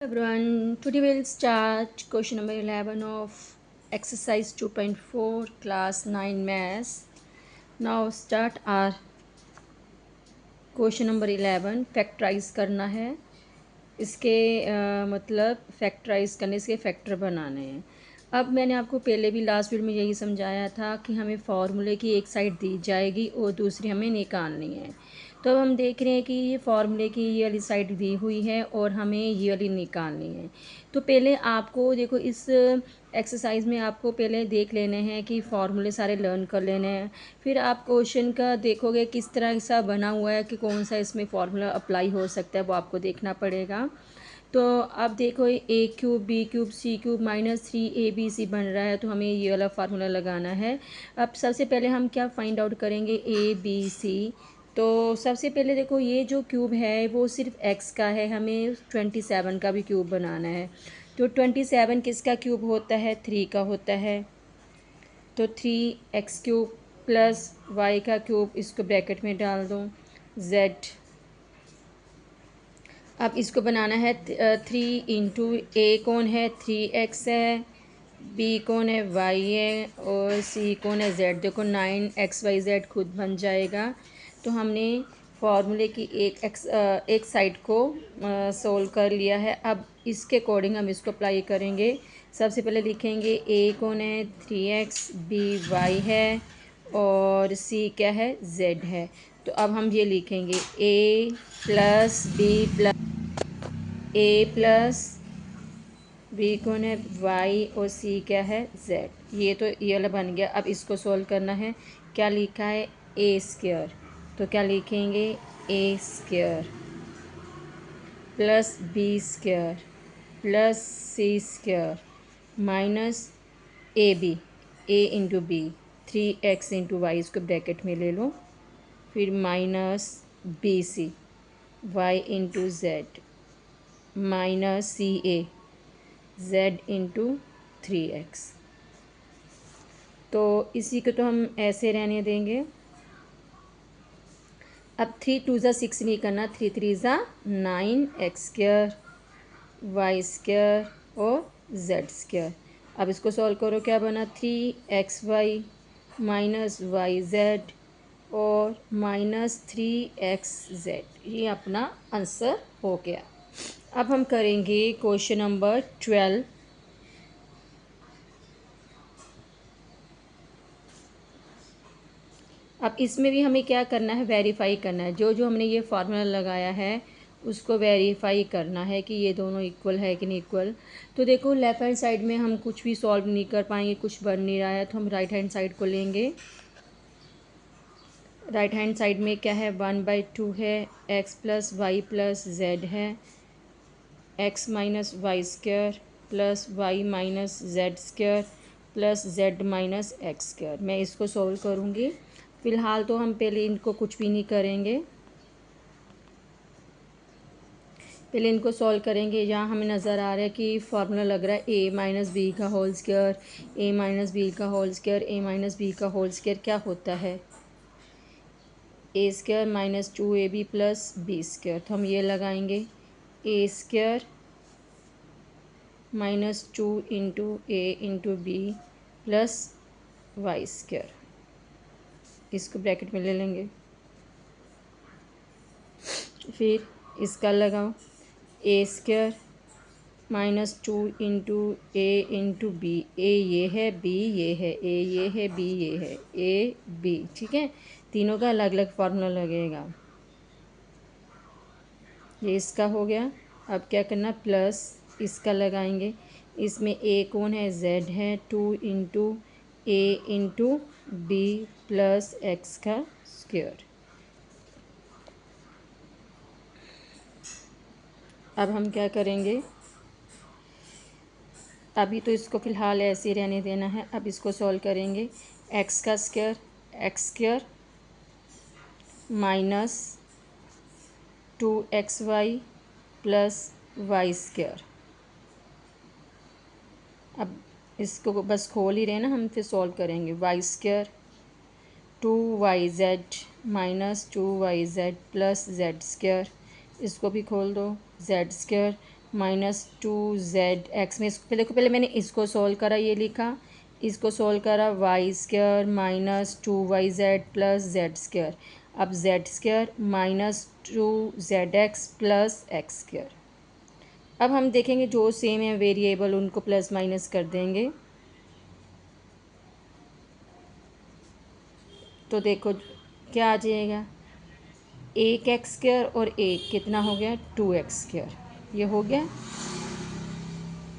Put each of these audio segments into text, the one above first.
Everyone, today we'll start question number 11 of exercise 2.4 class 9 maths. Now start our question number 11 factorise करना है। इसके मतलब factorise करने से फैक्टर बनाने हैं। अब मैंने आपको पहले भी लास्ट वीडियो में यही समझाया था कि हमें फार्मूले की एक साइड दी जाएगी और दूसरी हमें निकालनी है। तो अब हम देख रहे हैं कि ये फार्मूले की ये वाली साइड दी हुई है और हमें ये वाली निकालनी है। तो पहले आपको देखो इस एक्सरसाइज में आपको पहले देख लेने हैं कि फार्मूले सारे लर्न कर लेने हैं। फिर आप क्वेश्चन का देखोगे किस तरह सा बना हुआ है कि कौन सा इसमें फार्मूला अप्लाई हो सकता है, वो आपको देखना पड़ेगा। तो अब देखो ए cube B cube C cube -3 ABC बन रहा है, तो हमें ये वाला फार्मूला लगाना है। अब सबसे पहले हम क्या फाइंड आउट करेंगे, ABC। तो सबसे पहले देखो ये जो क्यूब है वो सिर्फ x का है, हमें 27 का भी क्यूब बनाना है। तो 27 किसका क्यूब होता है, 3 का होता है। तो 3x³ प्लस y का क्यूब, इसको ब्रैकेट में डाल दो z। अब इसको बनाना है 3 इंटू ए कौन है 3x है, बी कौन है y है और सी कौन है z। देखो 9xyz खुद बन जाएगा। तो हमने फार्मूले की एक साइड को सोल्व कर लिया है। अब इसके अकॉर्डिंग हम इसको अप्लाई करेंगे। सबसे पहले लिखेंगे ए कौन है 3x, बी y है और सी क्या है z है। तो अब हम ये लिखेंगे ए प्लस बी कौन है वाई और सी क्या है जेड। ये तो ये वाला बन गया। अब इसको सॉल्व करना है। क्या लिखा है A², तो क्या लिखेंगे A² plus B² plus C² minus A into B 3x into y, इसको ब्रैकेट में ले लो। फिर minus BC y into z minus CA z into 3x। तो इसी को तो हम ऐसे रहने देंगे। अब 3 2 6 नहीं करना, 3 3 9x² y² और z²। अब इसको सॉल्व करो, क्या बना 3xy माइनस YZ और -3xz। ये अपना आंसर हो गया। अब हम करेंगे क्वेश्चन नंबर 12। अब इसमें भी हमें क्या करना है, वेरीफाई करना है। जो जो हमने ये फार्मूला लगाया है उसको वेरीफाई करना है कि ये दोनों इक्वल है कि नहीं इक्वल। तो देखो लेफ़्ट हैंड साइड में हम कुछ भी सॉल्व नहीं कर पाएंगे, कुछ बन नहीं रहा है, तो हम राइट हैंड साइड को लेंगे। राइट हैंड साइड में क्या है 1/2 है, x plus y plus z है, x minus y² plus y minus z² plus z minus x²। मैं इसको सॉल्व करूँगी। फ़िलहाल तो हम पहले इनको कुछ भी नहीं करेंगे, पहले इनको सॉल्व करेंगे। यहाँ हमें नज़र आ रहा है कि फार्मूला लग रहा है a माइनस बी का whole square, a minus B का whole square, a minus B का होल स्क्वायर क्या होता है A² minus 2ab plus B²। तो हम ये लगाएंगे A² माइनस 2 इंटू ए इंटू बी प्लस y²। इसको ब्रैकेट में ले लेंगे। फिर इसका लगाओ A² माइनस 2 इंटू ए इंटू बी। ए ये है, बी ये है, ए ये है, बी ये है, ए बी। ठीक है, तीनों का अलग अलग फार्मूला लगेगा। ये इसका हो गया। अब क्या करना, प्लस इसका लगाएंगे। इसमें ए कौन है जेड है, 2 इंटू ए इंटू बी प्लस एक्स का स्क्वायर। अब हम क्या करेंगे, अभी तो इसको फ़िलहाल ऐसे ही रहने देना है। अब इसको सॉल्व करेंगे। एक्स का square x² minus 2xy plus y²। अब इसको बस खोल ही रहे ना, हम फिर सॉल्व करेंगे। y² 2yz minus 2yz plus z²। इसको भी खोल दो, z² -2zx में इसको देखो, पहले मैंने इसको सॉल्व करा, ये लिखा, इसको सॉल्व करा, y² -2yz प्लस z²। अब z² -2zx प्लस x²। अब हम देखेंगे जो सेम है वेरिएबल उनको प्लस माइनस कर देंगे। तो देखो क्या आ जाएगा, एक x² और एक कितना हो गया, 2x²। ये हो गया,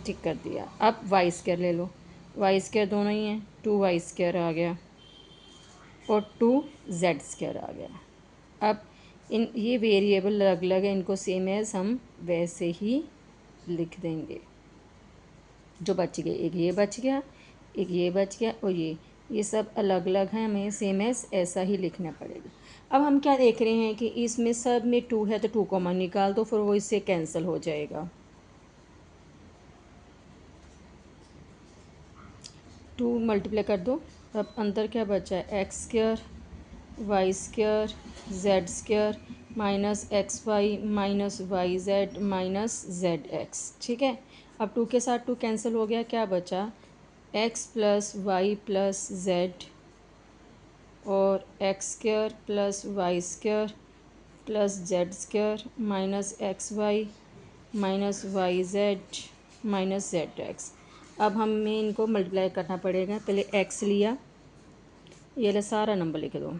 टिक कर दिया। अब y² ले लो, y² दोनों ही हैं, 2y² आ गया और 2z² आ गया। अब इन ये वेरिएबल अलग अलग है, इनको सेम एज हम वैसे ही लिख देंगे। जो बच गए, एक ये बच गया, एक ये बच गया और ये सब अलग अलग हैं, हमें सेम एज ऐसा ही लिखना पड़ेगा। अब हम क्या देख रहे हैं कि इसमें सब में 2 है तो 2 कॉमन निकाल दो, फिर वो इससे कैंसिल हो जाएगा। 2 मल्टीप्लाई कर दो। अब अंदर क्या बचा है, x² y² z² -xy -yz -zx। ठीक है, अब 2 के साथ 2 कैंसिल हो गया, क्या बचा, x + y + z और x² + y² + z² -xy -yz -zx। अब हमें इनको मल्टीप्लाई करना पड़ेगा। पहले x लिया, ये ले सारा नंबर लिख दो,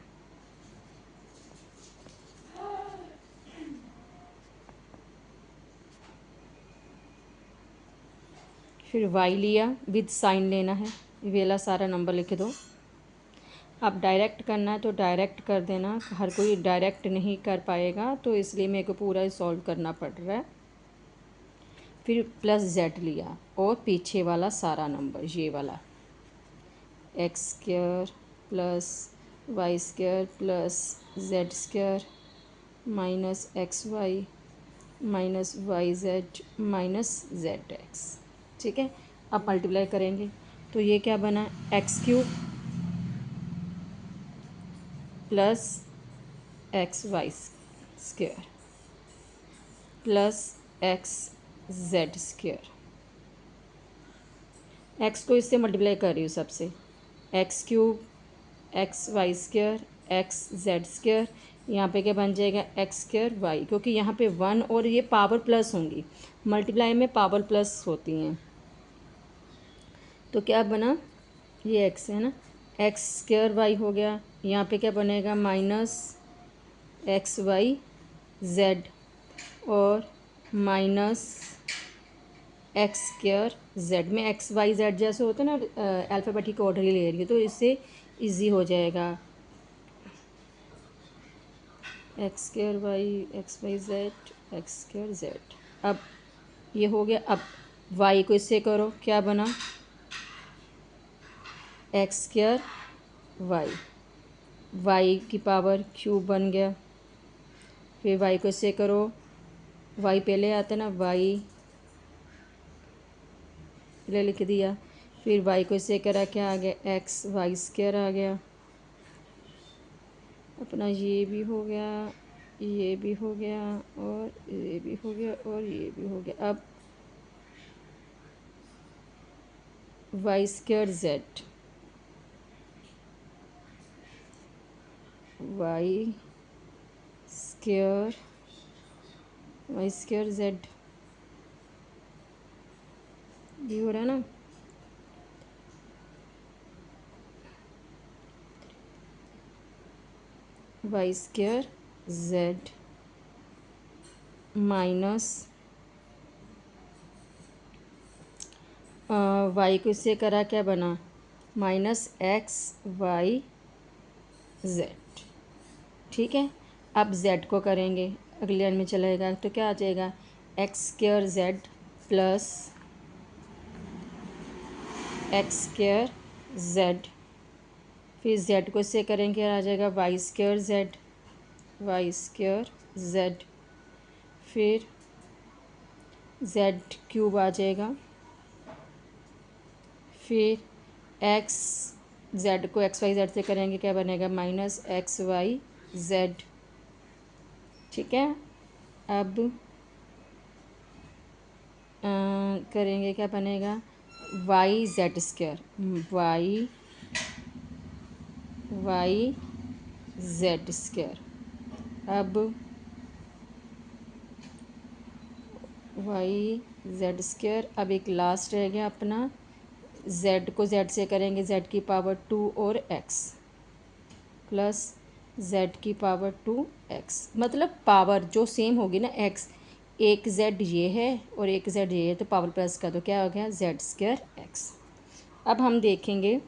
फिर y लिया, विद साइन लेना है, वेला सारा नंबर लिख दो। अब डायरेक्ट करना है तो डायरेक्ट कर देना, हर कोई डायरेक्ट नहीं कर पाएगा तो इसलिए मेरे को पूरा सॉल्व करना पड़ रहा है। फिर +z लिया और पीछे वाला सारा नंबर, ये वाला x² + y² + z² -xy -yz -zx। ठीक है, अब मल्टीप्लाई करेंगे तो ये क्या बना, x³ + xy² + xz²। x को इससे मल्टीप्लाई कर रही हूँ सबसे, x³ xy² xz²। यहाँ पे क्या बन जाएगा, x² y, क्योंकि यहाँ पे 1 और ये पावर प्लस होंगी, मल्टीप्लाई में पावर प्लस होती हैं। तो क्या बना, ये x है ना, x² y हो गया। यहाँ पे क्या बनेगा, -xyz और -x² में xyz जैसे होते हैं ना, अल्फ़ाबेटिक ऑर्डर ही ले रही है तो इससे इजी हो जाएगा, x² y xyz x²z। अब ये हो गया। अब y को इससे करो, क्या बना, x² y की पावर क्यूब बन गया। फिर y को इससे करो, y पहले आता है ना, y पहले लिख दिया। फिर y को इससे करा, क्या आ गया, xy² आ गया। अपना ये भी हो गया, ये भी हो गया और ये भी हो गया और ये भी हो गया। अब y² z y² z, ये हो रहा है ना, y² z माइनस y को इससे करा, क्या बना, -xyz। ठीक है, अब z को करेंगे, अगले लाइन में चलेगा तो क्या आ जाएगा, x² z plus x² z। फिर z को इससे करेंगे, क्या आ जाएगा, y² z। फिर z³ आ जाएगा। फिर x z को xyz से करेंगे, क्या बनेगा, -xyz। ठीक है, अब करेंगे, क्या बनेगा, y z square, y z square. अब वाई जेड स्क्वायर, अब एक लास्ट रह गया अपना, जेड को जेड से करेंगे जेड की पावर 2 और एक्स प्लस जेड की पावर 2 एक्स, मतलब पावर जो सेम होगी ना, एक्स, एक जेड ये है और एक जेड ये है, तो पावर प्लस का तो क्या हो गया, जेड स्क्वायर एक्स। अब हम देखेंगे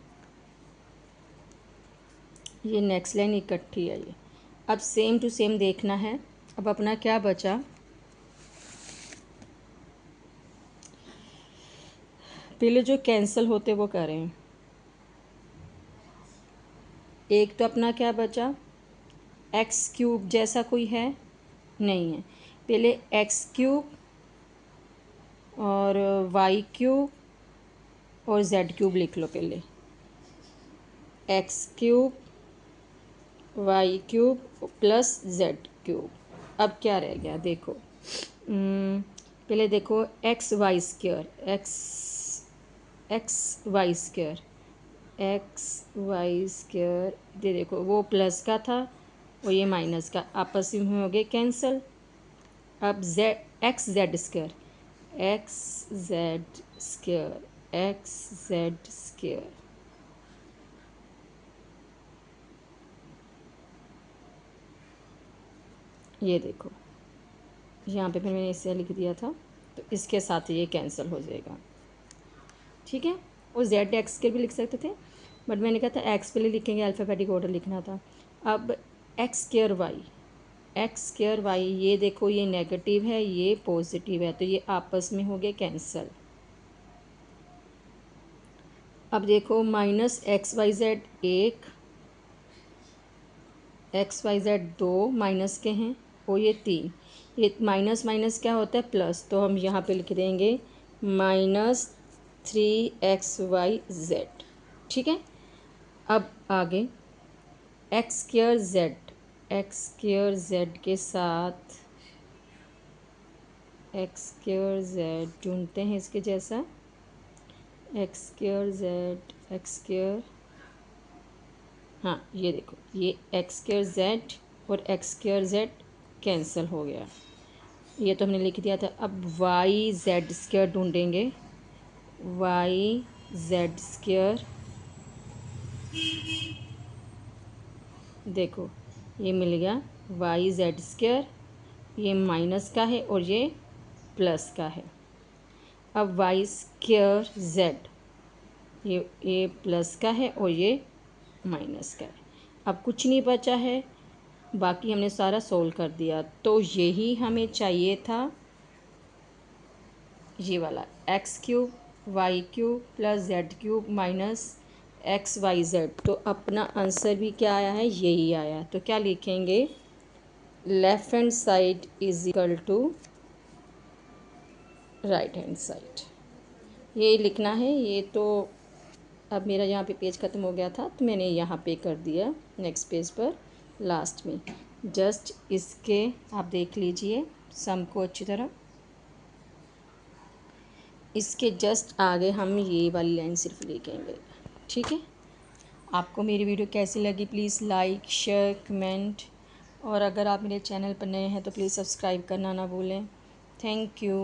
ये नेक्स्ट लाइन इकट्ठी है ये, अब सेम टू सेम देखना है। अब अपना क्या बचा, पहले जो कैंसिल होते वो करें। एक तो अपना क्या बचा, एक्स क्यूब जैसा कोई है नहीं है, पहले एक्स क्यूब और वाई क्यूब और जेड क्यूब लिख लो पहले, x cube y cube plus z cube. अब क्या रह गया देखो, पहले देखो x y square, x y square, x y square, ये देखो वो प्लस का था और ये माइनस का, आपस में हो गए कैंसिल। अब Z x Z square, x Z square, x Z square, ये देखो यहाँ पे फिर मैंने इसे लिख दिया था, तो इसके साथ ये कैंसिल हो जाएगा, ठीक है। और जेड एक्स के भी लिख सकते थे, बट मैंने कहा था एक्स पहले लिखेंगे, अल्फ़ाबेटिक ऑर्डर लिखना था। अब x square y, x square y, ये देखो ये नेगेटिव है ये पॉजिटिव है, तो ये आपस में हो गए कैंसिल। अब देखो माइनस एक्स वाई जेड एक, एक्स वाई जेड दो माइनस के हैं और ये तीन, ये माइनस माइनस क्या होता है प्लस, तो हम यहाँ पे लिख देंगे माइनस 3xy जेड, ठीक है। अब आगे x square Z, x square Z के साथ एक्स स्क्वायर जेड ढूंढते हैं इसके जैसा, x square Z, x square, हाँ ये देखो ये एक्स स्क्वायर जेड और एक्स स्क्वायर जेड कैंसिल हो गया, ये तो हमने लिख दिया था। अब वाई जेड स्क्वायर ढूंढेंगे, वाई जेड स्क्वायर, देखो ये मिल गया वाई जेड स्क्वायर, ये माइनस का है और ये प्लस का है। अब वाई स्क्वायर जेड, ये प्लस का है और ये माइनस का है। अब कुछ नहीं बचा है, बाकी हमने सारा सोल्व कर दिया, तो यही हमें चाहिए था, ये वाला x cube y cube plus z cube minus x y z. तो अपना आंसर भी क्या आया है, यही आया। तो क्या लिखेंगे, left hand side is equal to right hand side, ये लिखना है। ये तो अब मेरा यहाँ पे पेज ख़त्म हो गया था, तो मैंने यहाँ पे कर दिया नेक्स्ट पेज पर लास्ट में। जस्ट इसके आप देख लीजिए सम को अच्छी तरह, इसके जस्ट आगे हम ये वाली लाइन सिर्फ लिखेंगे, ठीक है। आपको मेरी वीडियो कैसी लगी प्लीज़ लाइक शेयर कमेंट, और अगर आप मेरे चैनल पर नए हैं तो प्लीज़ सब्सक्राइब करना ना भूलें। Thank you.